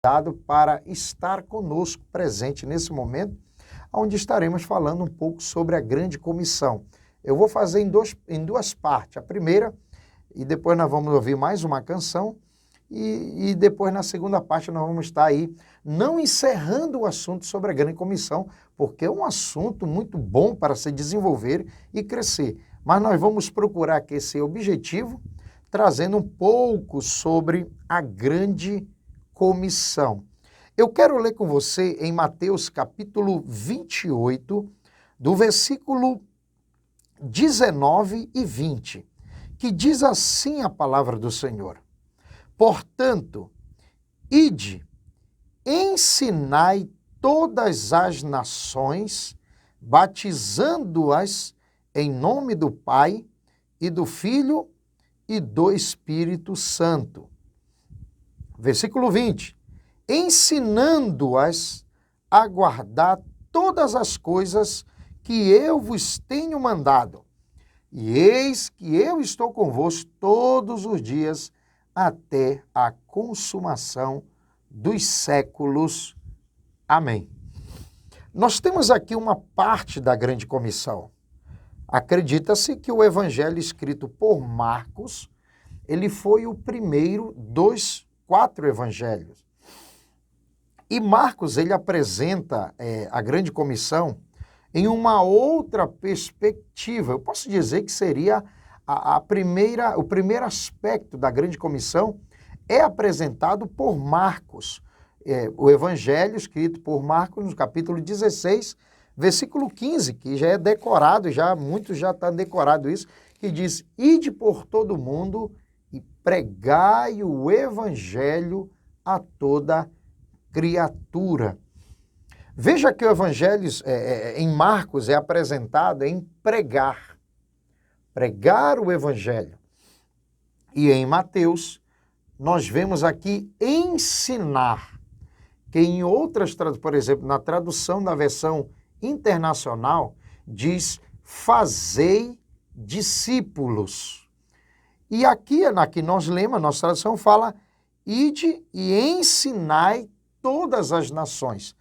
dado para estar conosco presente nesse momento, onde estaremos falando um pouco sobre a grande comissão. Eu vou fazer em duas partes. A primeira, e depois nós vamos ouvir mais uma canção, e depois na segunda parte nós vamos estar aí, não encerrando o assunto sobre a grande comissão, porque é um assunto muito bom para se desenvolver e crescer. Mas nós vamos procurar aqui esse objetivo, trazendo um pouco sobre a grande comissão. Eu quero ler com você em Mateus capítulo 28, do versículo 19 e 20, que diz assim a palavra do Senhor: portanto, ide, ensinai todas as nações, batizando-as em nome do Pai e do Filho e do Espírito Santo. Versículo 20. Ensinando-as a guardar todas as coisas que eu vos tenho mandado. E eis que eu estou convosco todos os dias até a consumação dos séculos. Amém. Nós temos aqui uma parte da grande comissão. Acredita-se que o evangelho escrito por Marcos, ele foi o primeiro dos 4 evangelhos. E Marcos, ele apresenta a grande comissão em uma outra perspectiva. Eu posso dizer que seria o primeiro aspecto da grande comissão é apresentado por Marcos. O evangelho escrito por Marcos, no capítulo 16, versículo 15, que já é decorado, muitos já estão decorado isso, que diz: ide por todo mundo e pregai o evangelho a toda criatura. Veja que o evangelho em Marcos é apresentado em pregar o evangelho. E em Mateus, nós vemos aqui ensinar, que em outras, por exemplo, na tradução da versão internacional, diz fazei discípulos. E aqui nós lemos, a nossa tradução fala ide e ensinai todas as nações.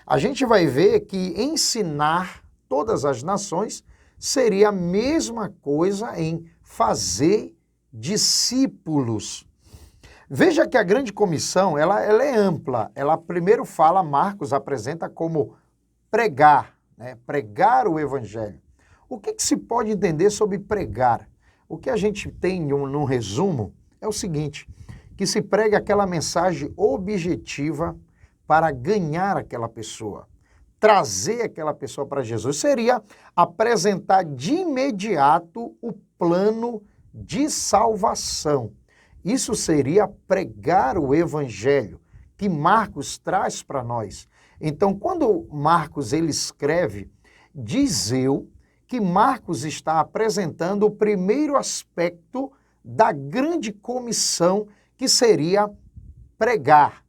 A gente vai ver que ensinar todas as nações seria a mesma coisa em fazer discípulos. Veja que a grande comissão, ela é ampla. Ela primeiro fala, Marcos apresenta como pregar, né? Pregar o evangelho. O que se pode entender sobre pregar? O que a gente tem num resumo é o seguinte, que se prega aquela mensagem objetiva para ganhar aquela pessoa, trazer aquela pessoa para Jesus. Seria apresentar de imediato o plano de salvação. Isso seria pregar o evangelho que Marcos traz para nós. Então, quando Marcos ele escreve, diz eu que Marcos está apresentando o primeiro aspecto da grande comissão, que seria pregar.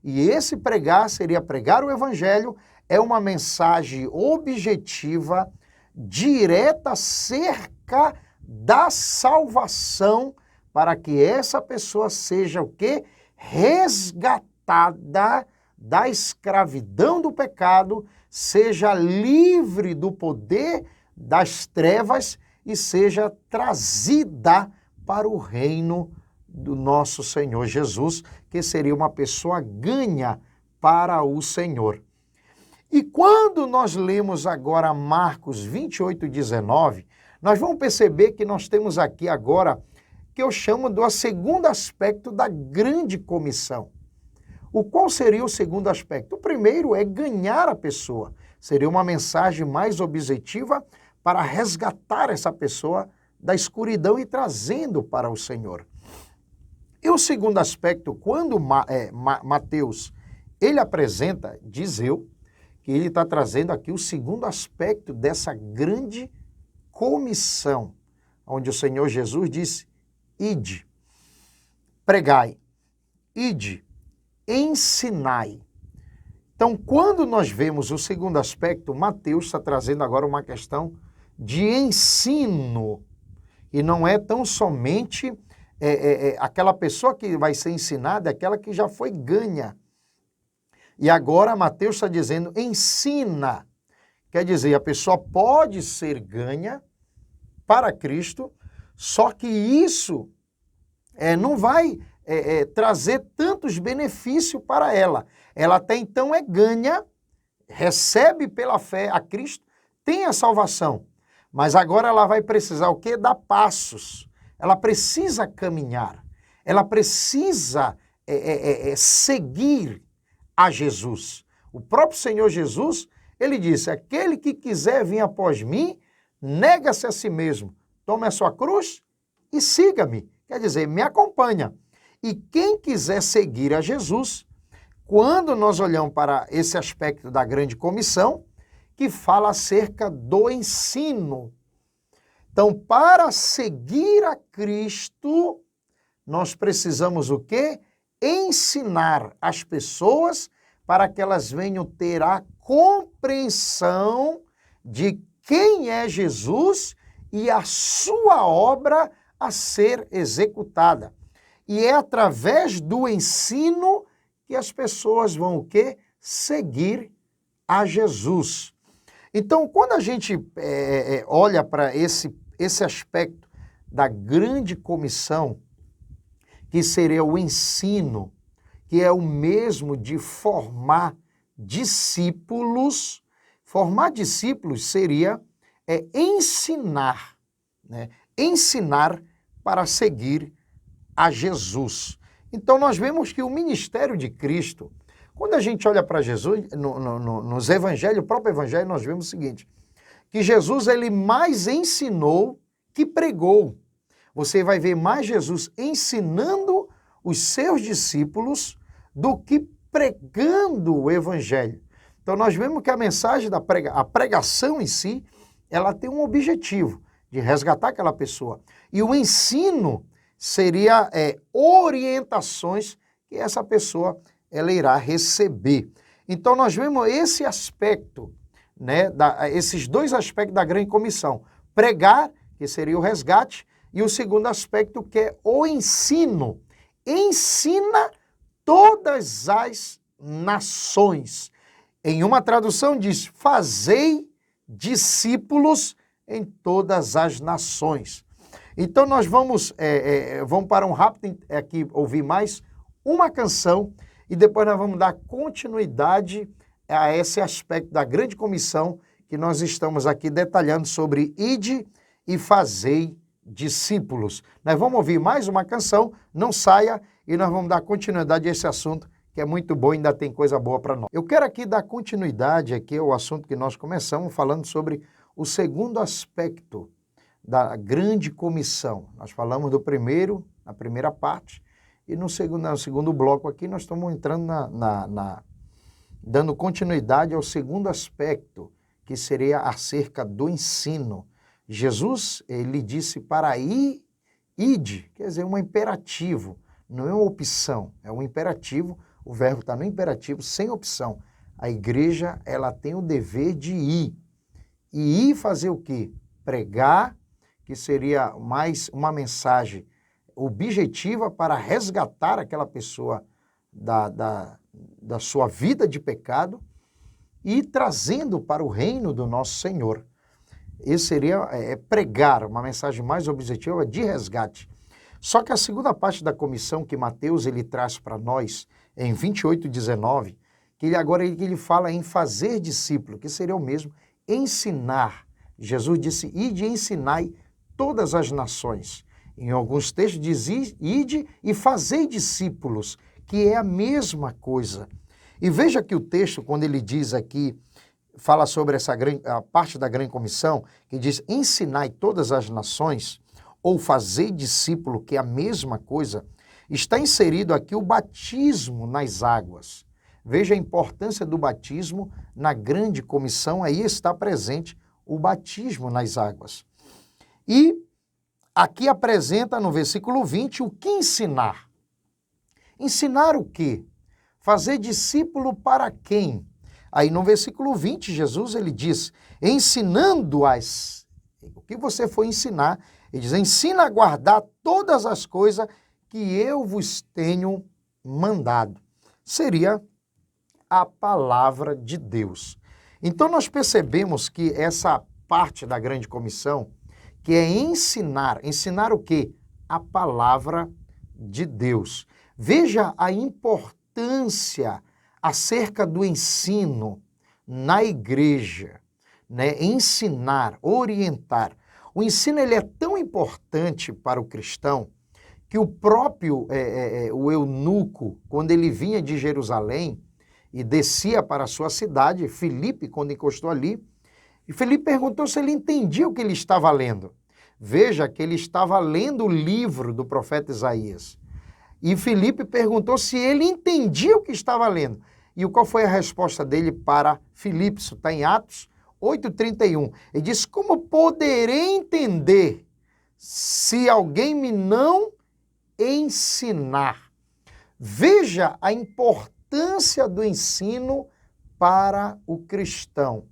E esse pregar seria pregar o evangelho, é uma mensagem objetiva, direta acerca da salvação, para que essa pessoa seja o quê? Resgatada da escravidão do pecado, seja livre do poder das trevas e seja trazida para o reino do nosso Senhor Jesus, que seria uma pessoa ganha para o Senhor. E quando nós lemos agora Marcos 28, 19, nós vamos perceber que nós temos aqui agora, que eu chamo do segundo aspecto da grande comissão. O qual seria o segundo aspecto? O primeiro é ganhar a pessoa. Seria uma mensagem mais objetiva para resgatar essa pessoa da escuridão e trazendo para o Senhor. E o segundo aspecto, quando Mateus ele apresenta, diz eu, que ele está trazendo aqui o segundo aspecto dessa grande comissão, onde o Senhor Jesus disse, ide, pregai, ide, ensinai. Então, quando nós vemos o segundo aspecto, Mateus está trazendo agora uma questão de ensino, e não é tão somente aquela pessoa que vai ser ensinada, é aquela que já foi ganha E agora Mateus está dizendo, ensina. Quer dizer, a pessoa pode ser ganha para Cristo, só que isso não vai trazer tantos benefícios para ela. Ela até então é ganha, recebe pela fé a Cristo, tem a salvação. Mas agora ela vai precisar o quê? Dar passos. Ela precisa caminhar. Ela precisa seguir a Jesus. O próprio Senhor Jesus, ele disse, aquele que quiser vir após mim, nega-se a si mesmo, tome a sua cruz e siga-me. Quer dizer, me acompanha. E quem quiser seguir a Jesus, quando nós olhamos para esse aspecto da grande comissão, que fala acerca do ensino. Então, para seguir a Cristo, nós precisamos o quê? Ensinar as pessoas para que elas venham ter a compreensão de quem é Jesus e a sua obra a ser executada. E é através do ensino que as pessoas vão o quê? Seguir a Jesus. Então, quando a gente olha para esse aspecto da grande comissão, que seria o ensino, que é o mesmo de formar discípulos. Formar discípulos seria ensinar, né? Ensinar para seguir a Jesus. Então nós vemos que o ministério de Cristo, quando a gente olha para Jesus, nos evangelhos, o próprio evangelho, nós vemos o seguinte, que Jesus ele mais ensinou que pregou. Você vai ver mais Jesus ensinando os seus discípulos do que pregando o evangelho. Então nós vemos que a mensagem a pregação em si, ela tem um objetivo de resgatar aquela pessoa. E o ensino seria orientações que essa pessoa ela irá receber. Então nós vemos esse aspecto, né, esses dois aspectos da grande comissão. Pregar, que seria o resgate, e o segundo aspecto que é o ensino. Ensina todas as nações. Em uma tradução diz, fazei discípulos em todas as nações. Então nós vamos para um rápido aqui ouvir mais uma canção e depois nós vamos dar continuidade a esse aspecto da grande comissão que nós estamos aqui detalhando sobre ide e fazei discípulos. Nós vamos ouvir mais uma canção, não saia e nós vamos dar continuidade a esse assunto que é muito bom e ainda tem coisa boa para nós. Eu quero aqui dar continuidade aqui ao assunto que nós começamos falando sobre o segundo aspecto da grande comissão. Nós falamos do primeiro, na primeira parte, e no segundo bloco aqui nós estamos entrando dando continuidade ao segundo aspecto, que seria acerca do ensino. Jesus, ele disse para ide, quer dizer, um imperativo, não é uma opção, é um imperativo, o verbo está no imperativo, sem opção. A igreja, ela tem o dever de ir. E ir fazer o quê? Pregar, que seria mais uma mensagem objetiva para resgatar aquela pessoa da sua vida de pecado e trazendo para o reino do nosso Senhor. Esse seria pregar, uma mensagem mais objetiva de resgate. Só que a segunda parte da comissão que Mateus ele traz para nós, em 28:19, que ele fala em fazer discípulo, que seria o mesmo, ensinar. Jesus disse, ide e ensinai todas as nações. Em alguns textos diz, ide e fazei discípulos, que é a mesma coisa. E veja que o texto, quando ele diz aqui, fala sobre a parte da grande comissão, que diz, ensinai todas as nações, ou fazei discípulo, que é a mesma coisa, está inserido aqui o batismo nas águas. Veja a importância do batismo na grande comissão, aí está presente o batismo nas águas. E aqui apresenta no versículo 20 o que ensinar. Ensinar o quê? Fazer discípulo para quem? Aí no versículo 20, Jesus ele diz, ensinando-as, o que você for ensinar, ele diz, ensina a guardar todas as coisas que eu vos tenho mandado. Seria a palavra de Deus. Então nós percebemos que essa parte da grande comissão, que é ensinar o quê? A palavra de Deus. Veja a importância acerca do ensino na igreja, né? Ensinar, orientar. O ensino ele é tão importante para o cristão que o próprio o eunuco, quando ele vinha de Jerusalém e descia para a sua cidade, Filipe, quando encostou ali, e Filipe perguntou se ele entendia o que ele estava lendo. Veja que ele estava lendo o livro do profeta Isaías. E Filipe perguntou se ele entendia o que estava lendo. E qual foi a resposta dele para Filipe? Isso está em Atos 8:31. Ele diz, como poderei entender se alguém me não ensinar? Veja a importância do ensino para o cristão.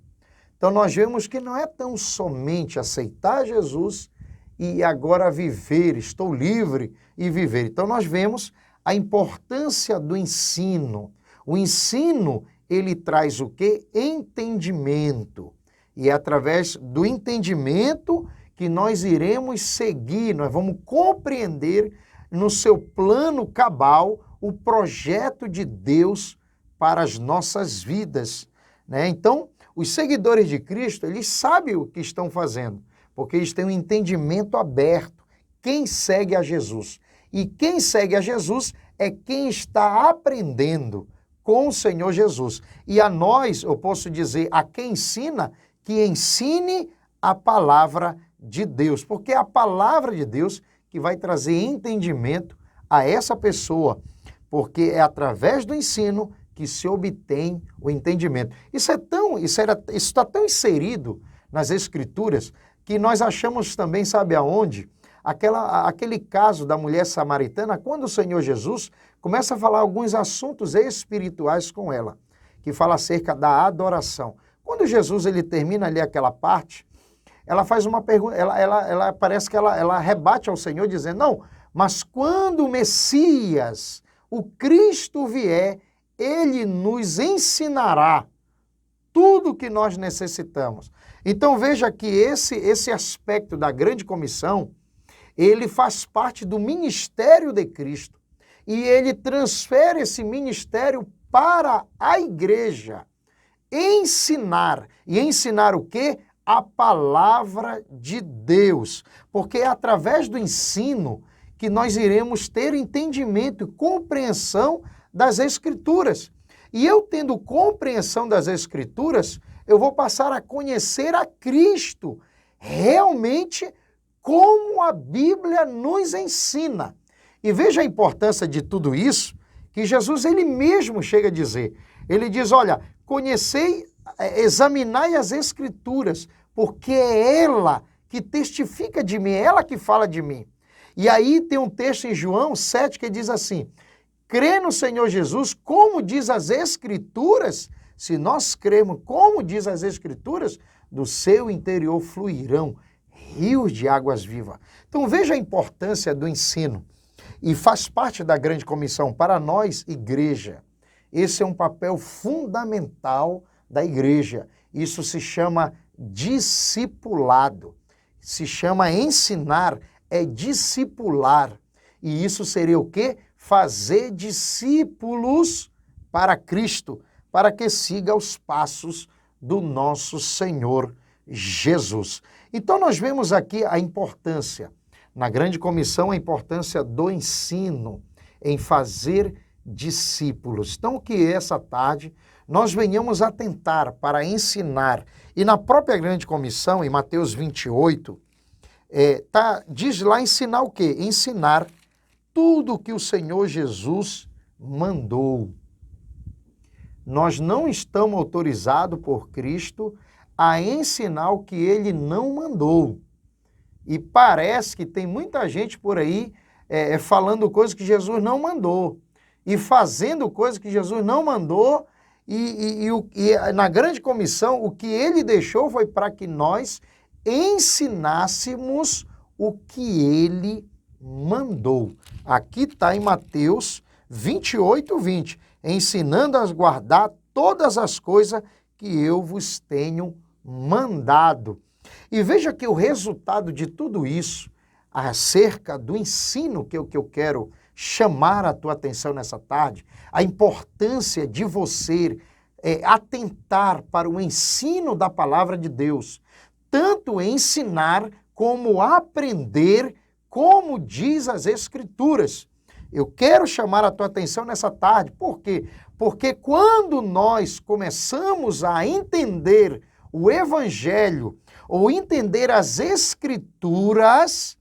Então nós vemos que não é tão somente aceitar Jesus e agora viver, estou livre e viver. Então nós vemos a importância do ensino. O ensino, ele traz o quê? Entendimento. E é através do entendimento que nós iremos seguir, nós vamos compreender no seu plano cabal o projeto de Deus para as nossas vidas, né? Então, os seguidores de Cristo, eles sabem o que estão fazendo, porque eles têm um entendimento aberto. Quem segue a Jesus? E quem segue a Jesus é quem está aprendendo com o Senhor Jesus. E a nós, eu posso dizer, a quem ensina, que ensine a palavra de Deus, porque é a palavra de Deus que vai trazer entendimento a essa pessoa, porque é através do ensino que se obtém o entendimento. Isso está tão inserido nas Escrituras que nós achamos também, sabe aonde? Aquele caso da mulher samaritana, quando o Senhor Jesus começa a falar alguns assuntos espirituais com ela, que fala acerca da adoração. Quando Jesus ele termina ali aquela parte, ela faz uma pergunta, ela parece que ela rebate ao Senhor dizendo, não, mas quando o Messias, o Cristo vier, ele nos ensinará tudo o que nós necessitamos. Então veja que esse aspecto da grande comissão, ele faz parte do ministério de Cristo e ele transfere esse ministério para a igreja. Ensinar. E ensinar o quê? A palavra de Deus. Porque é através do ensino que nós iremos ter entendimento e compreensão das Escrituras. E eu tendo compreensão das Escrituras, eu vou passar a conhecer a Cristo, realmente como a Bíblia nos ensina. E veja a importância de tudo isso, que Jesus ele mesmo chega a dizer. Ele diz, olha, conhecei, examinai as Escrituras, porque é ela que testifica de mim, é ela que fala de mim. E aí tem um texto em João 7 que diz assim, crê no Senhor Jesus, como diz as Escrituras, se nós cremos como diz as Escrituras, do seu interior fluirão rios de águas vivas. Então veja a importância do ensino e faz parte da grande comissão para nós, igreja. Esse é um papel fundamental da igreja. Isso se chama discipulado. Se chama ensinar, é discipular. E isso seria o quê? Fazer discípulos para Cristo, para que siga os passos do nosso Senhor Jesus. Então nós vemos aqui a importância, na grande comissão, a importância do ensino em fazer discípulos. Então que essa tarde nós venhamos atentar para ensinar. E na própria grande comissão, em Mateus 28, diz lá ensinar o quê? Ensinar tudo o que o Senhor Jesus mandou. Nós não estamos autorizados por Cristo a ensinar o que ele não mandou. E parece que tem muita gente por aí falando coisas que Jesus não mandou e fazendo coisas que Jesus não mandou e na grande comissão o que ele deixou foi para que nós ensinássemos o que ele mandou. Aqui está em Mateus 28:20, ensinando a guardar todas as coisas que eu vos tenho mandado. E veja que o resultado de tudo isso, acerca do ensino que eu quero chamar a tua atenção nessa tarde, a importância de você atentar para o ensino da palavra de Deus, tanto ensinar como aprender, como diz as Escrituras. Eu quero chamar a tua atenção nessa tarde, por quê? Porque quando nós começamos a entender o Evangelho, ou entender as Escrituras,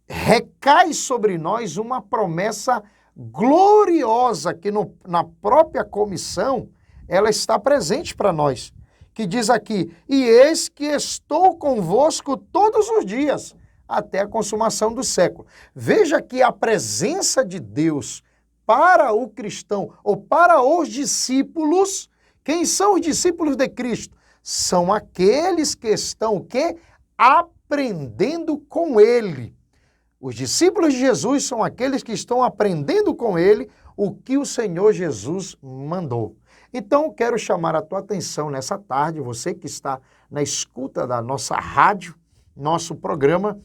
recai sobre nós uma promessa gloriosa que na própria comissão ela está presente para nós, que diz aqui, e eis que estou convosco todos os dias, até a consumação do século. Veja que a presença de Deus para o cristão, ou para os discípulos, quem são os discípulos de Cristo? São aqueles que estão o quê? Aprendendo com Ele. Os discípulos de Jesus são aqueles que estão aprendendo com Ele o que o Senhor Jesus mandou. Então, quero chamar a tua atenção nessa tarde, você que está na escuta da nossa rádio, nosso programa,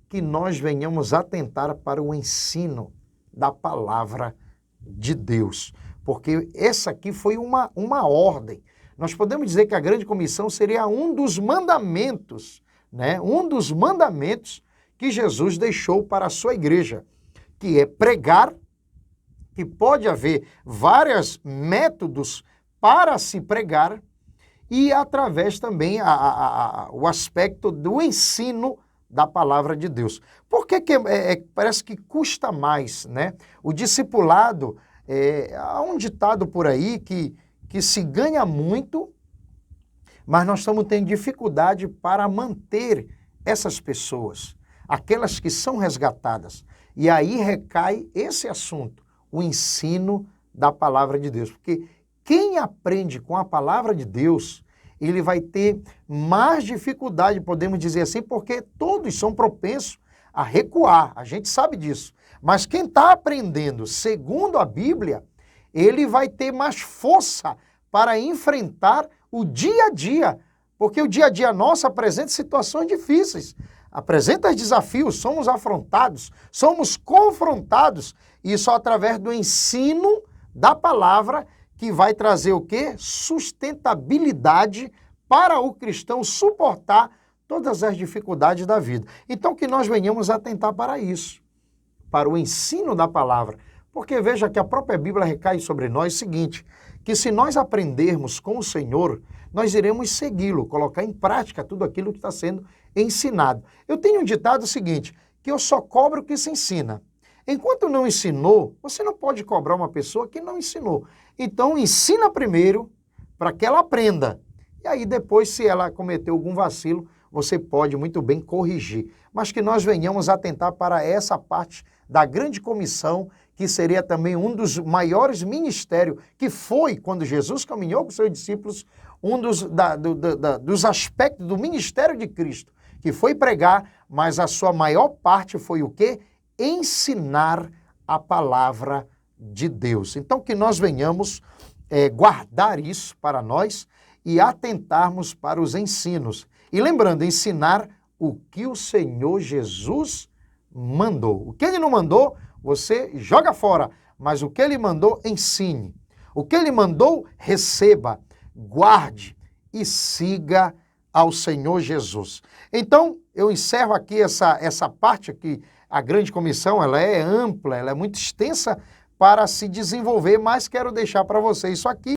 que nós venhamos atentar para o ensino da palavra de Deus. Porque essa aqui foi uma ordem. Nós podemos dizer que a grande comissão seria um dos mandamentos, né? Um dos mandamentos que Jesus deixou para a sua igreja, que é pregar, que pode haver vários métodos para se pregar, e através também o aspecto do ensino da palavra de Deus. Por que parece que custa mais, né? O discipulado, há um ditado por aí que se ganha muito, mas nós estamos tendo dificuldade para manter essas pessoas, aquelas que são resgatadas. E aí recai esse assunto, o ensino da palavra de Deus. Porque quem aprende com a palavra de Deus, ele vai ter mais dificuldade, podemos dizer assim, porque todos são propensos a recuar, a gente sabe disso. Mas quem está aprendendo segundo a Bíblia, ele vai ter mais força para enfrentar o dia a dia, porque o dia a dia nosso apresenta situações difíceis, apresenta desafios, somos afrontados, somos confrontados, e só através do ensino da palavra que vai trazer o quê? Sustentabilidade para o cristão suportar todas as dificuldades da vida. Então que nós venhamos atentar para isso, para o ensino da palavra, porque veja que a própria Bíblia recai sobre nós o seguinte, que se nós aprendermos com o Senhor, nós iremos segui-lo, colocar em prática tudo aquilo que está sendo ensinado. Eu tenho um ditado seguinte, que eu só cobro o que se ensina. Enquanto não ensinou, você não pode cobrar uma pessoa que não ensinou. Então ensina primeiro para que ela aprenda. E aí depois, se ela cometeu algum vacilo, você pode muito bem corrigir. Mas que nós venhamos atentar para essa parte da grande comissão, que seria também um dos maiores ministérios, que foi, quando Jesus caminhou com seus discípulos, um dos aspectos do ministério de Cristo, que foi pregar, mas a sua maior parte foi o quê? Ensinar a palavra de Deus. Então, que nós venhamos guardar isso para nós e atentarmos para os ensinos. E lembrando, ensinar o que o Senhor Jesus mandou. O que Ele não mandou, você joga fora, mas o que Ele mandou, ensine. O que Ele mandou, receba, guarde e siga ao Senhor Jesus. Então, eu encerro aqui essa parte aqui. A grande comissão, ela é ampla, ela é muito extensa para se desenvolver, mas quero deixar para você isso aqui.